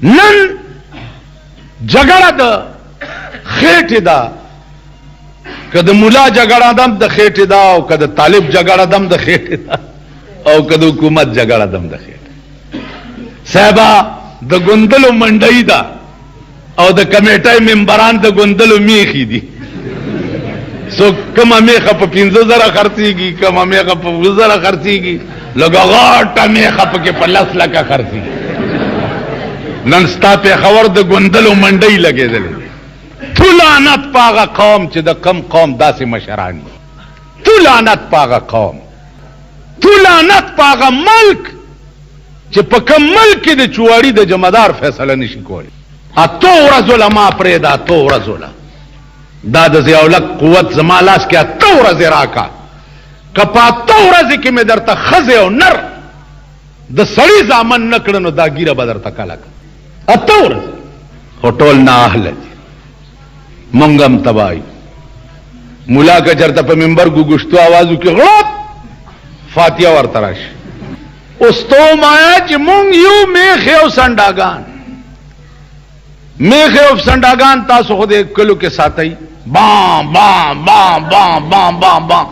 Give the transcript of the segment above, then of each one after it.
نن جګړه د خېټې ده، که د مولا جګړه دم د خېټې ده، او که د طالب جګړه دم د خېټې ده، او که د حکومت جګړه دم د خېټې. صاحبه د ګوندلو منډۍ ده او د کمیټۍ ممبران د ګوندلو میخي دي. سو کمه میخه په 15,000 خرڅېږي، کمه میخه په 20,000 خرڅېږي، لږه غاټه میخه پکې په 10 لکه خرڅېږي. نن ستا پېښور د ګوندلو منډۍ لګېدلې. تو لعنت په هغه قوم چې د کم قوم داسې مشران دي. تو لعنت په هغه قوم، تو لعنت په هغه ملک چې په کم ملک کې د چواري د جمعدار فیصله نشي کولی. اتو ورځو له ما پرېږده، اتو ورځو له دا د ضیاءالحق قوت زما لاس کې اتو ورځې راکا. که په اتو ورځې کې مې درته ښځې او نر د سړي زامن نه کړه نو دا ګیره به درته کله کړه. اتو ورځې خو ټول نااهله دي، مونږ هم تبایي. ملا که چېرته په منبر ګوګشتو آوازو کې غړپ فاتحه ورته راشي. اوس ته ومایه چې مونږ یو میخې او سنډاګان. میخې او سنډاګان تاسو خو دې کلو کې ساتئ، بام بام بام بام بام بام بام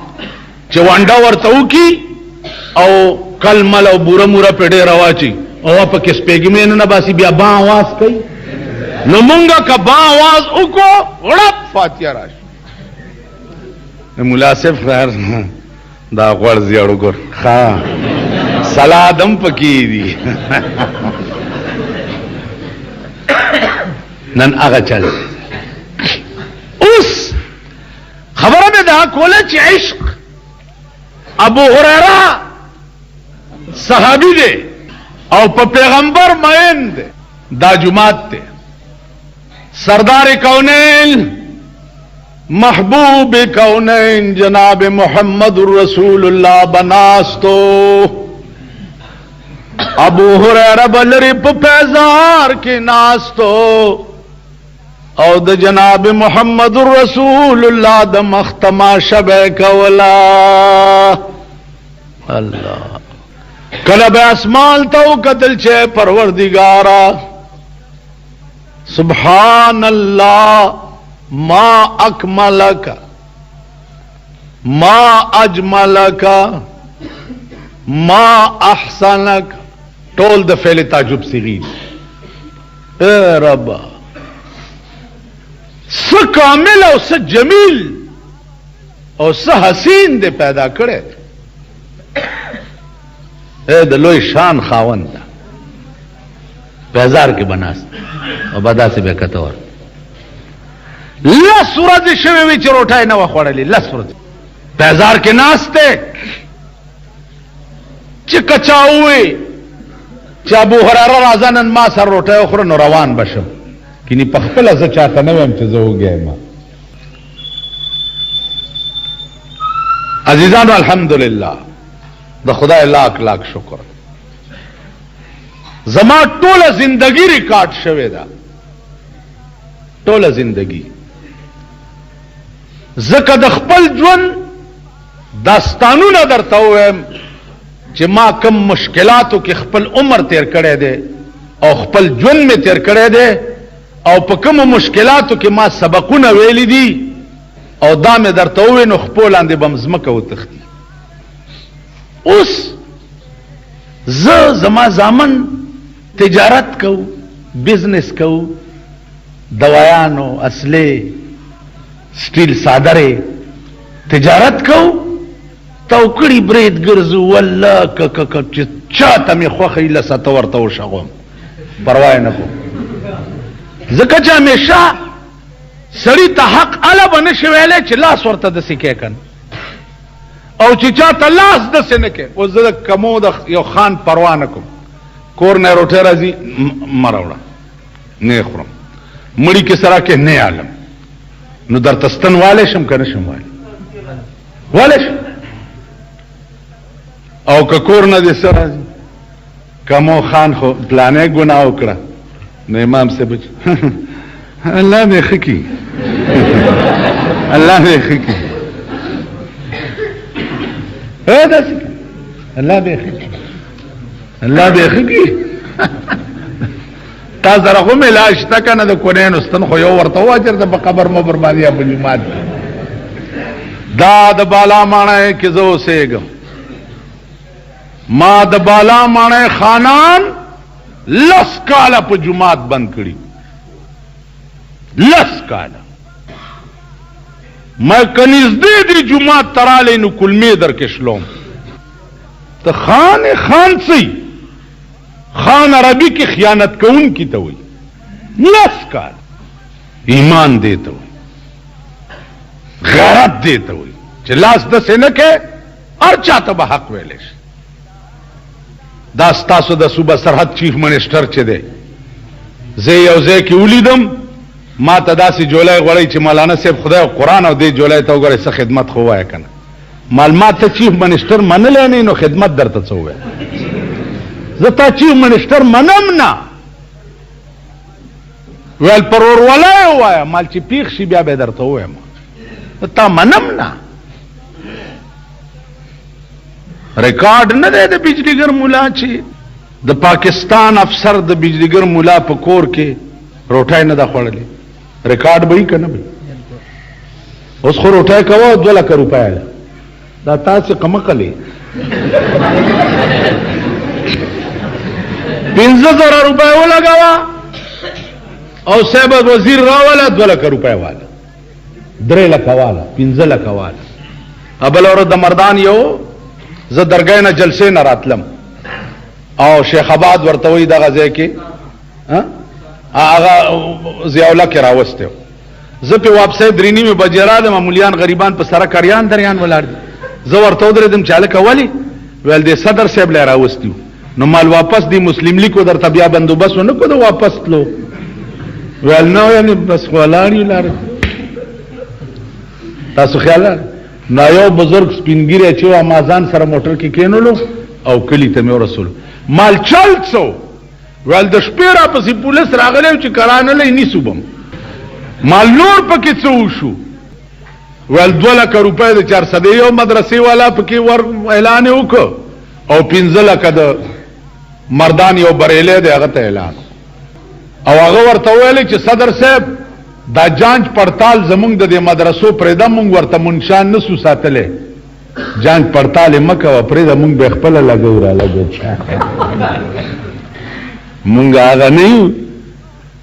چې وانډه ورته وکي او کلمل او بوره موره پې ډېر واچي او پکې سپېږمې نه باسي، بیا با آواز کوي. نو مونږه که با آواز وکړو غړپ فاتحه راشي. ملا صاحب خیر دا غوړ زیړو ګور ښه سلادم پکې دي. نن هغه چل. اوس خبره مې دا کوله چې عشق ابو هريره صحابي دی او په پیغمبر مین دی. دا جماعت دی سردار کونین محبوب کونین جناب محمد رسول اللہ بناستو. ابو هريره بلری په پیزار کې ناستو او د جناب محمد رسول الله د مختما شبه کولا. الله کله به اسمان ته وکتل چې پروردگارا سبحان الله ما اکملک ما اجملک ما احسنک، ټول د فعل تعجب صیغې. اے رب څه کامل او څه جمیل او څه حسین دې پیدا کړی. اے د لوی شان خاوند ده بازار کې بناست او بدا سے به کتور 10 ورځې شوې وي چې روټۍ نه و خوړلې. 10 ورځې بازار کې ناسته چې کچاوي چې ابو هريره راځه نن ما سره روټۍ وخوره نو روان بشم. کینی په خپل زه چاته نه ویم چې زه وګیم. عزیزانو الحمدلله د خدای لاک لاک شکر. زما ټوله زندگی ریکارډ شوې ده، ټوله زندگی. زکه د خپل ژوند داستانونه درته ووایم چې ما کم مشکلاتو کې خپل عمر تیر کړی دی او خپل ژوند مې تیر کړی دی او په کومو مشکلاتو کې ما سبقونه ویلي دي او دا مې درته ووایي نو خپو لاندې به م ځمکه وتښتي. اوس زه زما زامن تجارت کو، بزنس کو، دوایانو اصلې سټیل صادرې تجارت کو، توکړی برید ګرځو. والله چې چاته مې خوښه ایله ساته ورته وشغوم پروا نه کوم. ځکه چې همیشه سړي ته حق اله به نشي ویلی چې لاس ورته داسې کې کن او چې چاته لاس داسې نه کې. اوس زه د کمو د یو خان پروا نه کوم. کور نه روټۍ راځي مه راوړه نه خورم، مړي کې سره کې نه عالم نو درته ستن والی شم که نه شم والی شم. او که کور نه دې څه راځي کمو خان خو پلانې ګناه وکړه نو امام صاحب الله دې ښه کړي الله دې ښه کړي داسې الله دې ښه کړي الله دې ښه کړي. تا سره خو علاج شته که نه د کونین استن خو یو ورته واچر د په قبر مو بربادي یا په جومات دا د بالا ماڼۍ کې زه اوسېږم ما د بالا ماڼۍ خانان 10 کاله په جومات بند کړي 10 کاله ما کنيزدې دي جومات تراله نو کلمې درکې شلوم ته خان سي خان عربي کې خیانت کون کی ته وي 10 کال ایمان دیته وي غیرت دیته وي چې لاس د سینه کې هر چاته به حق ویلې شي دا ستاسو د صوبه سرحد چیف منسٹر چې دی زه یو ځای کې ولیدم ما ته داسې جولای غوړی چې مولانا صاحب خدای قرآن او دې جولای ته وګورئ څه خدمت خو وایه که نه معلومات ته چیف منسٹر منلی نه نو خدمت درته څه ووایه زه تا چیف منسٹر منم نه ویل پر ورولای ووایه مال چې پیښ شي بیا به درته ووایم تا منم نه ریکارډ نه دی د بجلیګر مولا چې د پاکستان افسر د بجلیګر مولا په کور کې روټای نه دا خوړلې ریکارډ به یې که نه به اوس خو روټای کوه 2 لک روپۍ ده دا تاسې قمقلې 15,000 روپۍ ولګوه او صاحب وزیر راوله 2 لک روپۍ واله 3 لک واله 15 لک واله بل ورځ د مردان یو زه درګاه نه جلسې نه راتلم او شیخ آباد ورته وایي دغه ځای کې هغه ضیاء الله کې راوستی زه پې واپسی 3:30 بجې رالم مولیان غریبان په سره کریان دریان ولاړ دي زه ورته ودرېدم چې هلکه ولې ویل دی صدر صاحب لی راوستي نو مال واپس دی مسلم لیګ درته بیا بندوبست ونه کړو د واپس تلو ویل نه یعنې بس خو ولاړ یو لاره تاسو خیال نو یو بزرګ سپینګیری چې ما ځان سره موټر کې کېنولو او کلي ته مې ورسولو مال چل څو ویل د شپې راپسې پولیس راغلی چې کرانلی نیسو بم مال نور پکې څه وشو ویل 2 لک روپۍ د 400 یو مدرسې والا پکې ور اعلان یې وکړ او 15 لک د مردان یو بریلی دی هغه ته اعلان او هغه ورته ویلی چې صدر صاحب دا جانچ پړتال زمونږ د دې مدرسو پرېږده مونږ ورته منشان نسو ساتلی جانچ پړتال یې مه کوه پرېږده مونږ به یې خپله لګو رالګو مونږ هغه نه یو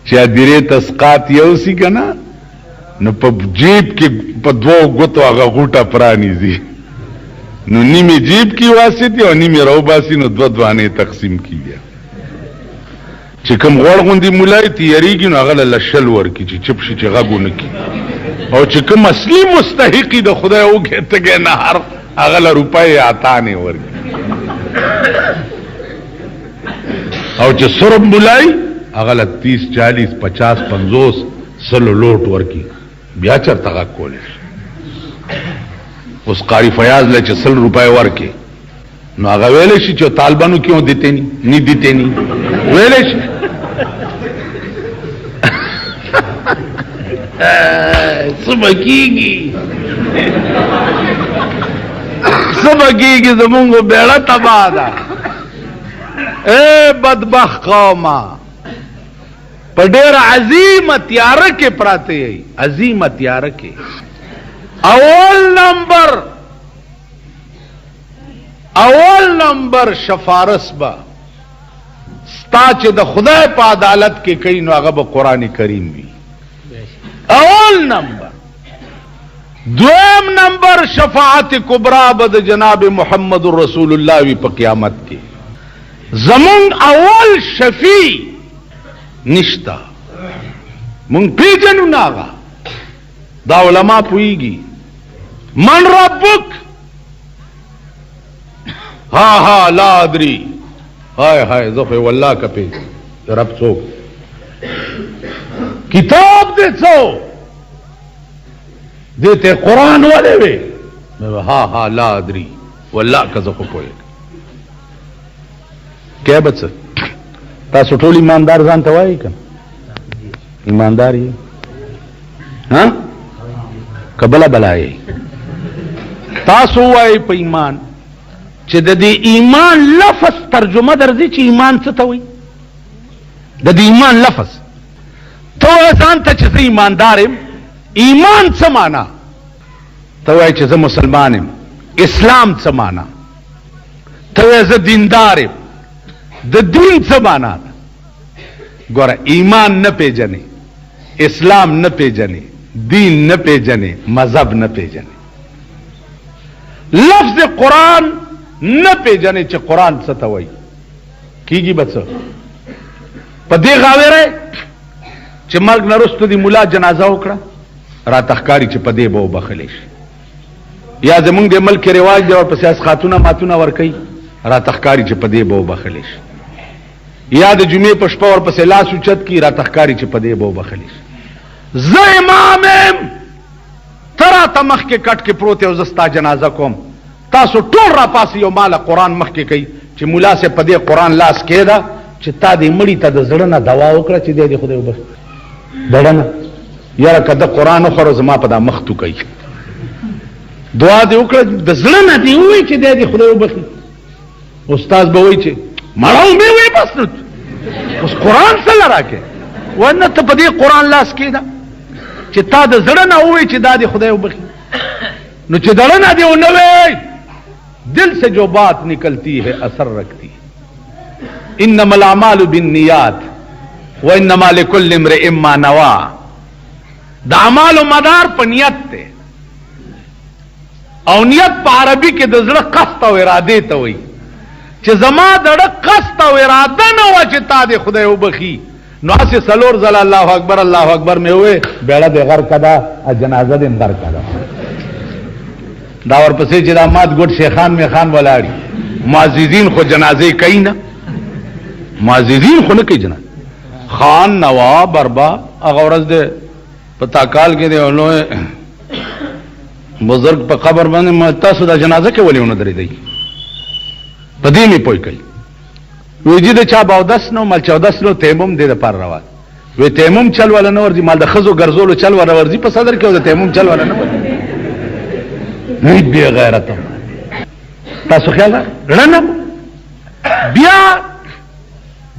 چې ادیرې تسقات یوسي که نه نو په جیب کې په 2 ګوتو هغه غوټه پرانیزي نو نیمې جیب کې واسطي او نیمې راوباسي نو 2 دوانې تقسیم کی بیا چې کوم غوړ غوندې مولای تیاریږي نو هغه له شل ورکړي چې چپ شي چې غږ ونه کړي او چې کوم اصلي مستحقي د خدای وږې تږی نهر هغه له روپۍ عطانې ورکړي او چې سرب مولای هغه له 30 40 50 50 100 لوټ ورکړي بیا چېرته غږ کولی شي اوس قاری فیاض له چې 100 روپۍ ورکړي نو هغه ویلی شي چې طالبانو کیوں دیتے نہیں دیتے نہیں ویلی شي سبکیږي زمونږ بیړه تباه ده اے بدبخت قومه په ډېره عظیمه تیاره کې پراته یې عظیمه تیاره کې اول نمبر شفارس با ستا چې د خدای په عدالت کې کوي نو هغه به قرآن کریم وي اول نمبر دویم نمبر شفاعت کبرا به د جناب محمد رسول الله وي په قیامت کې زمونږ اول شفیع نشتا مونږ پیژنو نه هغه دا علما پوهیږي من ربک ها لا ادري هاي زخه والله کپی رب څوک کتاب دې څو دته قرآن ولې وي ها لا ادري والله کزه خو پوهیږي کې بچ تاسو ټول ایماندار ځان ته وایي کنه ایماندار یې ها قبله بلای تاسو وایي په ایمان چې د دې ایمان لفظ ترجمه درځي چې ایمان څه ته وایي د ایمان لفظ تو ځان ته چې ایماندار یم. ایمان څه معنا؟ ته وایې چې زه مسلمان یم. اسلام څه معنا؟ ته وایې زه دیندار یم. د دین څه معنا ده؟ ګوره ایمان نه پیژنې، اسلام نه پیژنې، دین نه پیژنې، مذهب نه پیژنې، لفظ قرآن نه پیژنې چې قرآن څه ته وایي، کیږي به څه؟ په دې غاویره چې مرګ نه وروسته د ملا جنازه وکړه راته ښکاري چې په دې به وبخلی شي. یا زمونږ د ملک رواج دی ورپسې اسخاتونه ماتونه ورکوي راته ښکاري چې په دې به وبخلی شي. یا د جمعې په شپه ورپسې لاس اوچت کي راته ښکاري چې په دې به وبخلی شي. زه امام یم، ته راته مخکې کټ کې پروت یې او زه ستا جنازه کوم. تاسو ټول راپاسې یو ماله قرآن مخکې کوي چې ملا صاحب په دې قرآن لاس کېده چې تا دې مړي ته د زړه نه دوا وکړه چې دی دې خدای وبخي. دړه نه یاره که د قرآن وخورو زما په دا مخ تو کوي، دعا دې وکړه د زړه نه دې ووایي چې دی دې خدای وبخي. استاد به وایي چې مړه مې وایي بس نو اوس قرآن څه له راکې ونه ته په دې قرآن لاس کېده چې تا د زړه نه ووایي چې دا دې خدای وبخي. نو چې دړه نه دې ونه وایي دل سے جو بات نکلتی ہے اثر رکھتی ہے. انما الاعمال بالنیات وانما لكل امرئ ما نوى. د اعمال مدار په نیت ته، او نیت په عربي کې د زړه قصد او اراده ته وایي چې زما دړه قصد او اراده نه و چې تا دې خدای وبخي. نو اسې سلور ځله الله اکبر الله اکبر مې وې بیړه دې غر کدا جنازه دې غر کدا. دا ورپسې چې دا مات ګډ شیخان میخان ولاړي معززین خو جنازې کوي نه، معززین خو نه کوي جنازه. خان نواب بربا هغه ورځ دې په تاکال کې دی نو بزرگ په قبر باندې تاسو دا جنازه کې ولې ونه درې دی په دې می پوي کوي. ویجی د چا 14 نو مال 14 نو تیمم دې د پر روان وی تیمم چل ولا نه ورځي مال د خزو ګرځولو چل ولا ورځي په صدر کې د تیمم چل ولا نه ورځي. نه بی غیرت تاسو خیال رنه بیا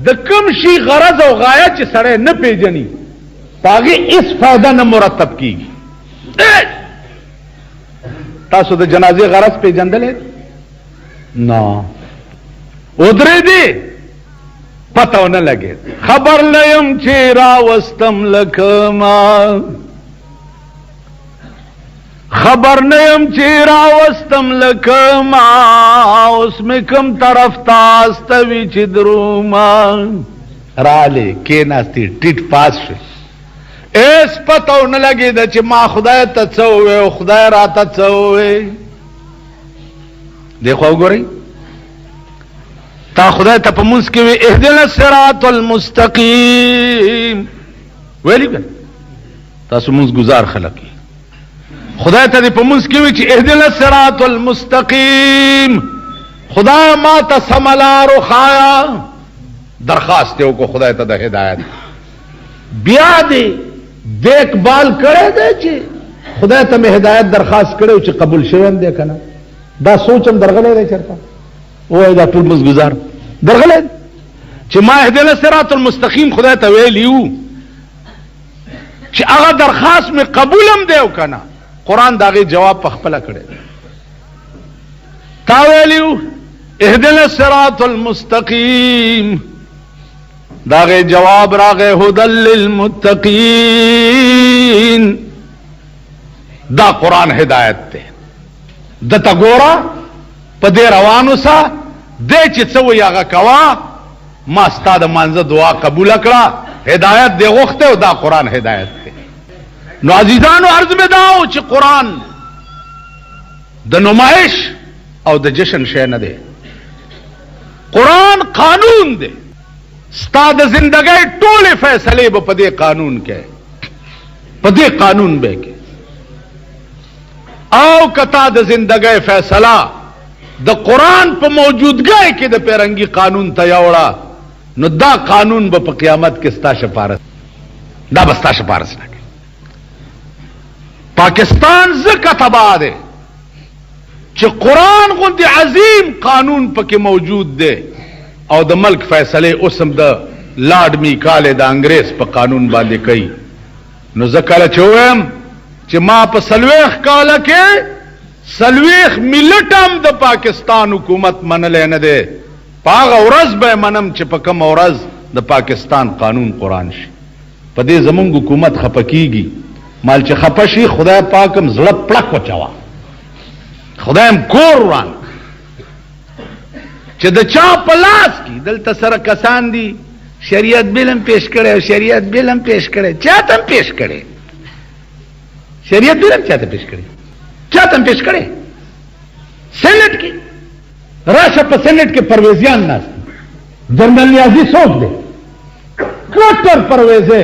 د کوم شي غرض او غایه چې سره نه پیژني پاغي اس فائدہ نه مرتب کیږي. تاسو د جنازې غرض پیژندلې نه ودرې دي پته نه لګي. خبر لیم چې را وستم لکما، خبر نیم چې را وستم لکما، اوس مې کوم طرف ته استوي چې دروما. راله کې ناستی ټیټ پاس شي اس پته نه لګي د چې ما خدای ته څه وې او خدای راته څه وې. دیکھو وګورئ تا خدای ته په مونږ کې وې اهدنا الصراط المستقیم ویلي کنه تاسو مونږ گزار خلک خدای ته په مونږ کې وې چې اهدنا الصراط المستقیم خدای ما ته سملار خایا درخواست یو کو خدای ته د هدایت. بیا دې دیکبال کړی دی چې خدای ته مې هدایت درخواست کړو چې قبول شوم دی کنه. دا سوچم درغلی دی چرته وای دا ټول مزګزار درغلی چې ما اهدنا الصراط المستقیم خدای ته ویلیو چې هغه درخواست مې قبولم دی او کنه. قرآن داغه جواب په خپل کړی تا ویلیو اهدنا الصراط المستقیم داغه جواب راغه هدل للمتقین. دا قرآن هدایت ته د تا ګورا په دې روانو سا دې چې څو یاغه کوا ما ستاد مانزه دعا قبول کړه هدایت دې غوښته او دا قرآن هدایت ته. نو عزیزانو عرض مې داو چې قرآن د نمائش او د جشن شی نه دی. قرآن قانون دی ستا د زندګۍ ټولې فیصلې به په دې قانون کې په دې قانون به کې او کتا د زندګۍ فیصله د قرآن په موجودګۍ کې د پیرنګي قانون ته یوړه نو دا قانون به په قیامت کې ستا شفارت دا به ستا شفارت نه کوي. پاکستان ځکه تباه دی چې قرآن غوندې عظیم قانون پکې موجود دی او د ملک فیصله اوسم د لارډ میکال د انګریز په قانون باندې کوي. نو زه کله چې وایم چې ما په 40 کاله کې 40 ملت هم د پاکستان حکومت منلی نه دی، په هغه ورځ به منم چې په کومه ورځ د پاکستان قانون قرآن شي. په دې زمونږ حکومت خفه کیږي، مال چې خفه شي خدای پاکم زړه پړک وچوا، خدایم کور وران چې د چا په لاس کې دلته سره کسان دي شریعت بیل هم پیش کړي او شریعت بیل هم پیش کړي، چاته هم پیش کړي، شریعت بیل هم چاته پیش کړي، چاته هم پیش کړي. سینټ کې راشه، په سینټ کې پرویزیان ناست، جنرل نیازی سوچ دے کلٹر پرویزے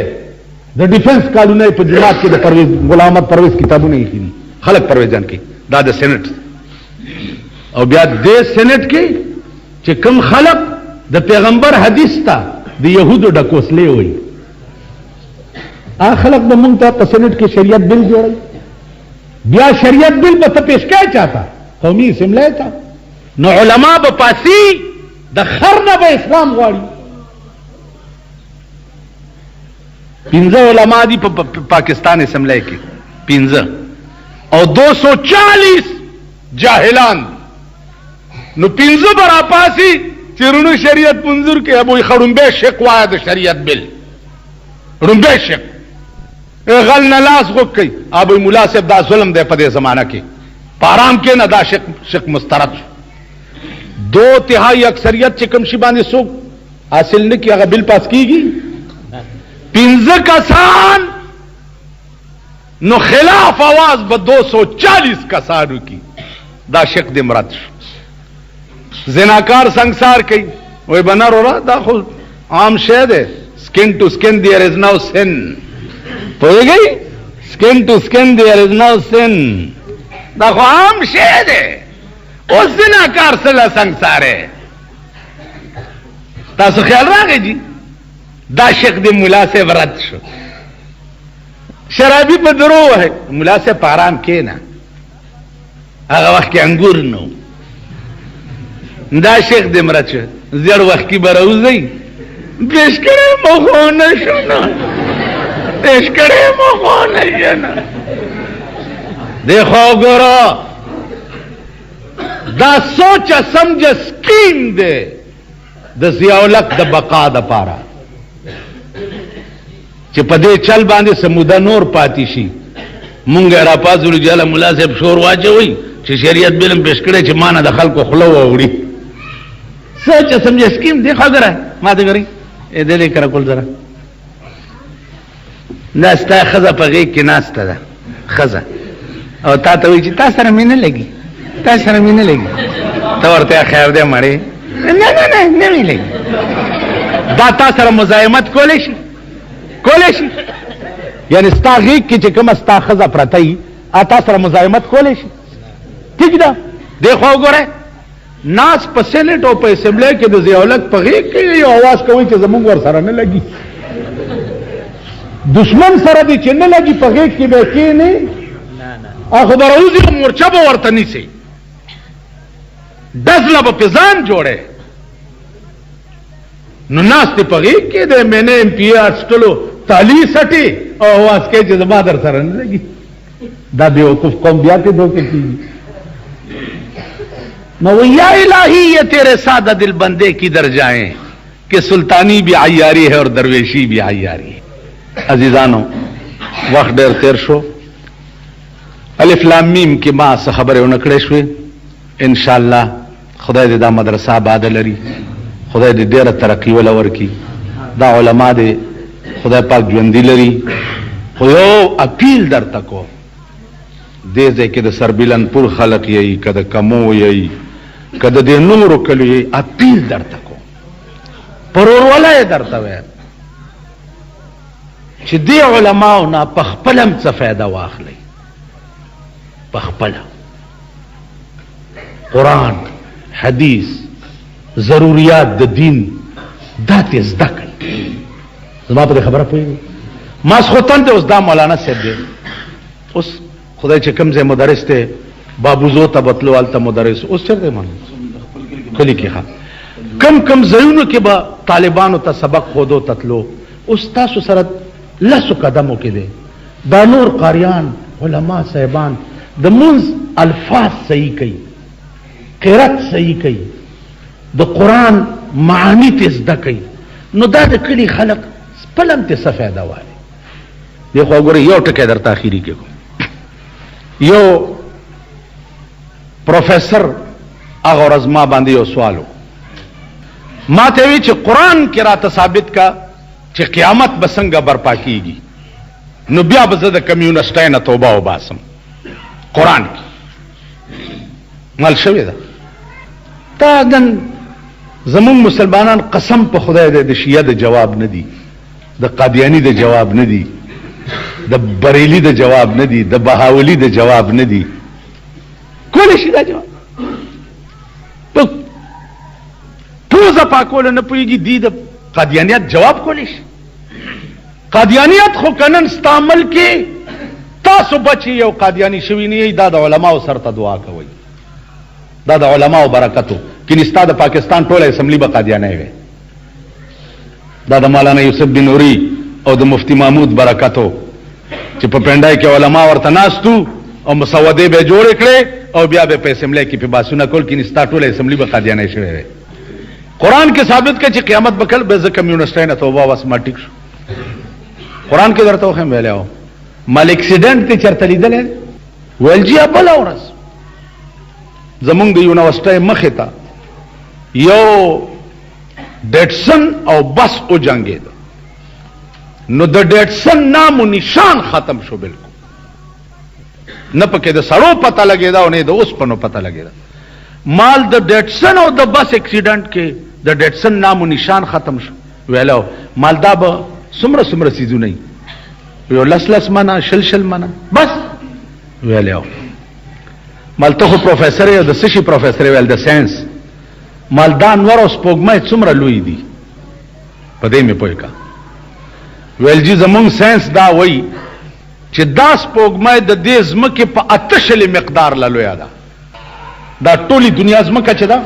د ډیفنس کالونه په جماعت کې د پرویز غلام احمد پرویز کتابونه یې کړي، خلک پرویزان کې دا د سینټ. او بیا د سینټ کې چې کوم خلک د پیغمبر حدیث ته د يهودو ډکوسلې وي، خلق د مونږ ته په سینټ کې شریعت بل جوړي، بیا شریعت بل به ته پیش کړی چاته قومي اسمبلی ته، نو علما به پاسی د خر نه به اسلام غواړي. 15 علما دي په پاکستان اسمبلی کې 15 او 240 جاهلان، نو 15 برا پاسی چیرونو شریعت منظور کې ابو خړمبه شیخ وای د شریعت بل رمبه شیخ غل نه لاس غوکي ابو مولا صاحب دا ظلم دی په دې زمانہ کې، پارام کې نه دا شیخ مسترد 2/3 اکثریت چې کوم شی باندې سو حاصل نه کی هغه بل پاس کیږي. 15 کسان نو خلاف आवाज به 240 کسانو کی، دا شیخ دې مراد شو. زناکار سنگسار کوي وای بنر اورا دا خو عام شی ده، skin to skin there is no sin، پوهیږئ skin to skin there is no sin، دا خو عام شی ده. اوس زناکار سره سنگساره تاسو خیال راغی جی دا شیخ دی مولا سے ورد شو، شرابی په درو ہے مولا سے پارام کینا، هغه وخت کې انګور نو، دا شیخ دی مرد شو زیړ وخت کې براوځي پیش کړه مخ نه شو، پیش کړه مخ نه شو. دیکھو ګورو دا سوچ سمجھ سکیم دے د ضیاءالحق د بقا د پارا چې په دې چل باندې سموده نور پاتې شي. مونږ را پازو رجاله مولا صاحب شور واچوي چې شریعت بلم پیش کړي چې مانه د خلکو خلو ووري. سوچ سمجھ سکیم دی خبره ما ته غري اې دې لیکره کول زره ناستا خزه په غي کې ناستا ده خزه او تا ته وی چې تاسو سره مینه لګي، تاسو سره مینه لګي، ته ورته خیر دې مړې نه مینه لګي، دا تاسو سره مزاحمت کولې شي یعنی ستا غیږ کې چې کومه ستا ښځه پرته وي تا سره مزاحمت کولی شي. ټیک ده دیخوا وګوره ناس په سینټ او په اسمبلی کې د ضیاءالحق په غیږ کې یو اواز کوي چې زمونږ ور سره نه لګي، دشمن سره دې چې نه لګي په غیږ کې به کښېنې خو به راوځي مورچه به ورته نیسي، ډزله به پې ځان جوړی. نو ناس دې په غیږ کې د مې نه ایم پي اټسټلو تالی سټي او आवाज کوي چې زما در سره نه لګي. دا بیوقوف قوم بیا کې دوکې کیږي. نو یا الہی یہ تیرے سادہ دل بندے کی در جائیں کہ سلطانی بھی عیاری ہے اور درویشی بھی عیاری ہے. عزیزانو وقت ډیر تیر شو، الف لام میم کې ما څه خبرې ونکړې شوې. ان شاء الله خدای دې دا مدرسه آباد لري، خدای دې ډیره ترقی ول ورکي، دا علما دې خدای پاک ژوندي لري. خو یو اپیل درته کو دې ځای کې د سربیلن پور خلق یې کده کمو یې کده دې نورو کلو یې اپیل درته کو پرور ولا درته وایم چې دې علماو نه په خپلم څه فایده واخلي، په خپل قرآن حدیث ضروریات د دین دا ته زده کړئ. زما په خبره پوهیږئ ماسخوتن ته اوس دا مولانا صاحب دی، اوس خدای چې کوم ځای مدرس ته بابوزو ته بتلو هلته مدرس اوس چېرته مان کلي کې ښه کم کم ځایونو کې به طالبانو ته سبق خودو تتلو، اوس تاسو سره لسو قدمو کې دی. دا نور قاریان علما صاحبان د منځ الفاظ صحیح کوي، قرات صحیح کوي، د قرآن معانی ته زده کوي. نو دا د کلی خلق پلم ته څه فایده وایي. دی خو ګورې یو ټکی درته اخیري کې کوم. یو پروفیسر هغه ورځ ما باندې یو سوالو، ما ته وی چې قرآن کې راته ثابت کا چې قیامت به څنګه برپا کیږي، نو بیا به زه د کمیونسټۍ نه توبه وباسم. قرآن کې مال شوې ده. تا نن زمون مسلمانان قسم په خدای دی د شیعه د جواب نه دی، د قادیانی د جواب نه دی، د بریلی د جواب نه دی، د بهاولی د جواب نه دی. کولی شي دا جواب په پوزه پاکول نه پوهېږي. دی د قادیانیت جواب کولی شي. قادیانیت خو کنن استعمال کې تاسو بچي یو قادیانی شوی نه، دا د علماو سره ته دعا کوي، دا د علماو برکتو. کینې ستا د پاکستان ټوله اسمبلی به قادیانی وي، دا د مولانا یوسف بن نوري او د مفتی محمود برکتو چې په پنډای کې علما ورته ناستو او مسودې به جوړ کړي او بیا به په اسمبلی کې په باسونه کول. کینې ستا ټوله اسمبلی به قادیانی شوی وي. قرآن کې ثابت کړي چې قیامت به کله به ز کمیونسټۍ نه توبه واس ما ټیک شو. قرآن کې درته وخم ویلو مال اکسیډنټ ته چرته لیدل ویل جی بل اورس زمونږ د یونیورسيټي مخه ته یو ډیټسن او بس او جنگید، نو د ډیټسن نام و نشان ختم شو بالکل. نه پکې د سړو پته لګیدا او نه د اوسپنو پته لګیدا. مال د ډیټسن او د بس اکسیډنټ کې د ډیټسن نام و نشان ختم شو. ویلو مال دا به سمره سمره سيزونه یو لس منا شل منا بس. ویلو مال ته پروفیسور یو د سشي پروفیسور ویل د ساينس مال دا انور اوس پوګمای څومره لوی دي په دې مې پوي کا. ویل جی زمونږ ساينس دا وای چې دا سپوګمای د دې زمکه په اتشل مقدار لوی ده. دا ټولي دنیا زمکه چې دا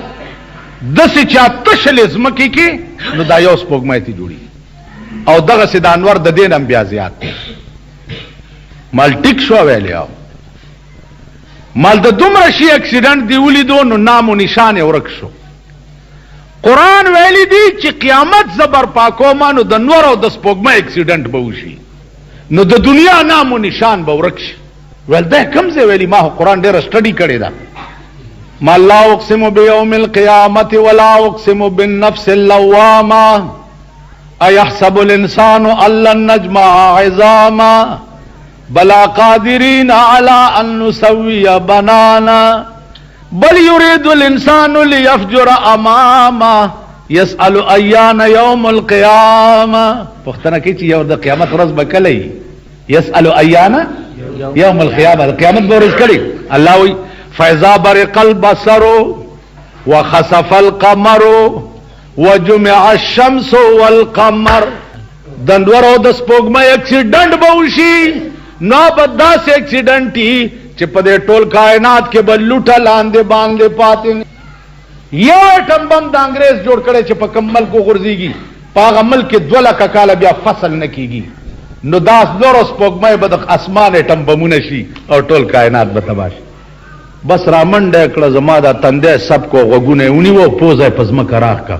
د سې چې اتشل زمکه کې نو دا یو سپوګمای ته جوړي او دغه سید انور د دین هم بیا زیات مال ټیک شو. ویلیو مال د دومره شي اکسیډنټ دی ولیدو نو نام و نشان ورک شو. قرآن ویلی دی چې قیامت زبر پاکوما نو د نور او د سپوږمۍ اکسیډنټ به وشي نو د دنیا نام و نشان به ورک شي. ول دا کوم ځای ویلی؟ ما قرآن ډېر سټډي کړی دا. ما لا اقسم بیوم القیامت ولا اقسم بالنفس اللوامه ایحسب الانسان ان لن نجمع عظاما بلا قادرین علی ان نسوی بنانا بل یرید الانسان لیفجر امامه یسأل ایان یوم القیامه. پختنه کې چې یو د قیامت ورځ به کله یسأل ایان یوم القیامه، د قیامت به ورځ کړي. الله وی فاذا برق البصر وخسف القمر وجمع الشمس والقمر. د نور او د سپوږمۍ اکسیډنټ به وشي نو به داسې اکسیډنټ چې په دې ټول کائنات کې به لوټه لاندې باندې پاتې. یو اټم بم د انګريز جوړ کړي چې په کمل کو غورځيږي په هغه ملک کې 2 لک کاله بیا فصل نه کیږي نو دا نور سپوږمۍ به د اسمان اټم بمونه شي او ټول کائنات به تباہ شي. بس رامنډه کړه زما دا تندې سب کو غوګونه ونیو پوزه پزما کراخ کا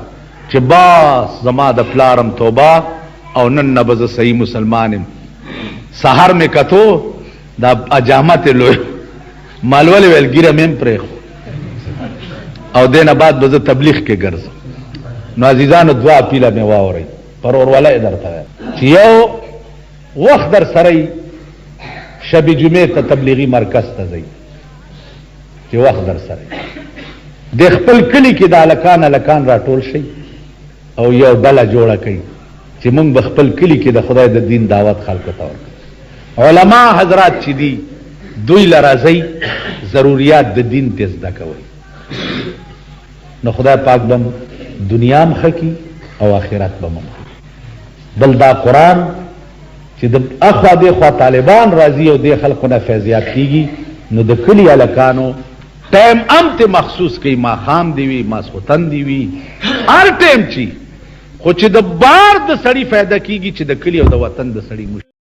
چې باس زما د پلارم توبه او نن نبز صحیح مسلمانم. سحر میں کتو دا اجامت لوی مالول ویل ګیره مم پرې او دینه بعد به تبلیغ کې ګرځم. نو عزیزانو دعا پیله مې واوري پرور ولای درته چې یو وخت در سره شب جمعه ته تبلیغي مرکز ته ځي چې وخت در سره د خپل کلی کې د الکان را ټول شي او یو بل جوړه کوي چې موږ بخپل کلی کې د خدای د دین دعوت خلکو ته ورکړو. علما حضرات چې دي دوی لرازي ضرورت د دین ته زده کوي نو خدای پاک بم دنیا هم خکی او آخرت بم. بل دا قرآن چې د اخوا د خوا طالبان راضي او د خلکو نه فیضیات کیږي نو د کلی الکانو ټایم هم ته مخصوص کوي، ماښام دی وي ماسخوتن دی وي هر ټایم چی، خو چې د بار د سړی فایده کیږي چې د کلی او د وطن د سړی